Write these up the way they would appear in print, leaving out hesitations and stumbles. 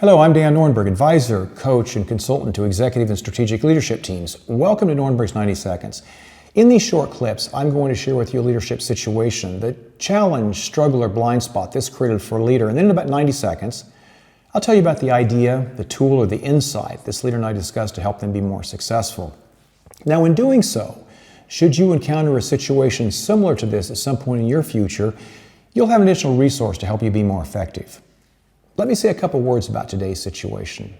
Hello, I'm Dan Norenberg, advisor, coach, and consultant to executive and strategic leadership teams. Welcome to Norenberg's 90 Seconds. In these short clips, I'm going to share with you a leadership situation, the challenge, struggle, or blind spot this created for a leader. And then in about 90 seconds, I'll tell you about the idea, the tool, or the insight this leader and I discussed to help them be more successful. Now, in doing so, should you encounter a situation similar to this at some point in your future, you'll have an additional resource to help you be more effective. Let me say a couple words about today's situation.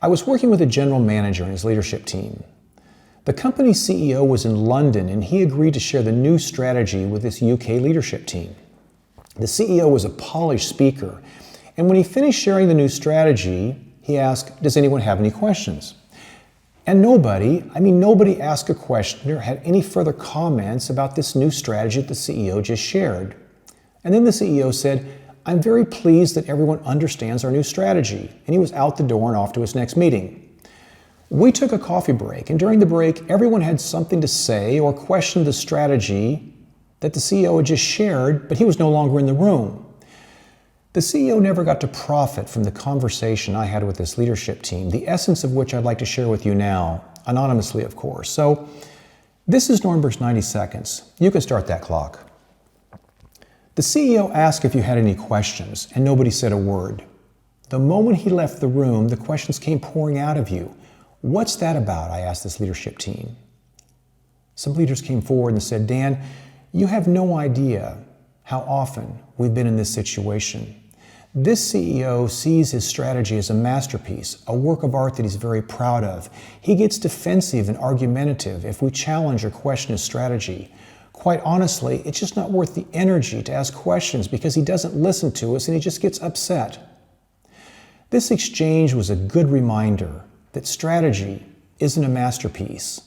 I was working with a general manager and his leadership team. The company's CEO was in London and he agreed to share the new strategy with this UK leadership team. The CEO was a polished speaker, and when he finished sharing the new strategy, he asked, "Does anyone have any questions?" And nobody asked a question or had any further comments about this new strategy that the CEO just shared. And then the CEO said, "I'm very pleased that everyone understands our new strategy," and he was out the door and off to his next meeting. We took a coffee break, and during the break, everyone had something to say or questioned the strategy that the CEO had just shared, but he was no longer in the room. The CEO never got to profit from the conversation I had with this leadership team, the essence of which I'd like to share with you now, anonymously, of course. So this is Norenberg's 90 Seconds. You can start that clock. The CEO asked if you had any questions, and nobody said a word. The moment he left the room, the questions came pouring out of you. "What's that about?" I asked this leadership team. Some leaders came forward and said, "Dan, you have no idea how often we've been in this situation. This CEO sees his strategy as a masterpiece, a work of art that he's very proud of. He gets defensive and argumentative if we challenge or question his strategy. Quite honestly, it's just not worth the energy to ask questions because he doesn't listen to us and he just gets upset." This exchange was a good reminder that strategy isn't a masterpiece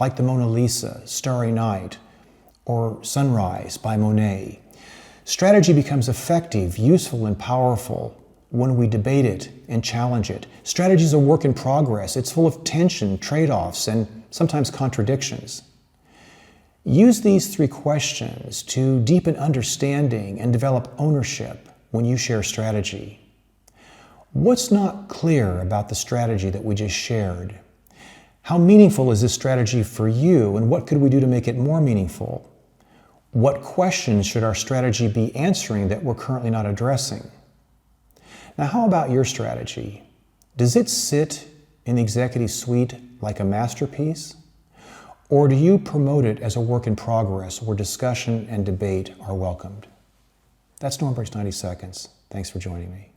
like the Mona Lisa, Starry Night, or Sunrise by Monet. Strategy becomes effective, useful, and powerful when we debate it and challenge it. Strategy is a work in progress. It's full of tension, trade-offs, and sometimes contradictions. Use these 3 questions to deepen understanding and develop ownership when you share strategy. What's not clear about the strategy that we just shared? How meaningful is this strategy for you, and what could we do to make it more meaningful? What questions should our strategy be answering that we're currently not addressing? Now, how about your strategy? Does it sit in the executive suite like a masterpiece? Or do you promote it as a work in progress where discussion and debate are welcomed? That's Norenberg's 90 Seconds. Thanks for joining me.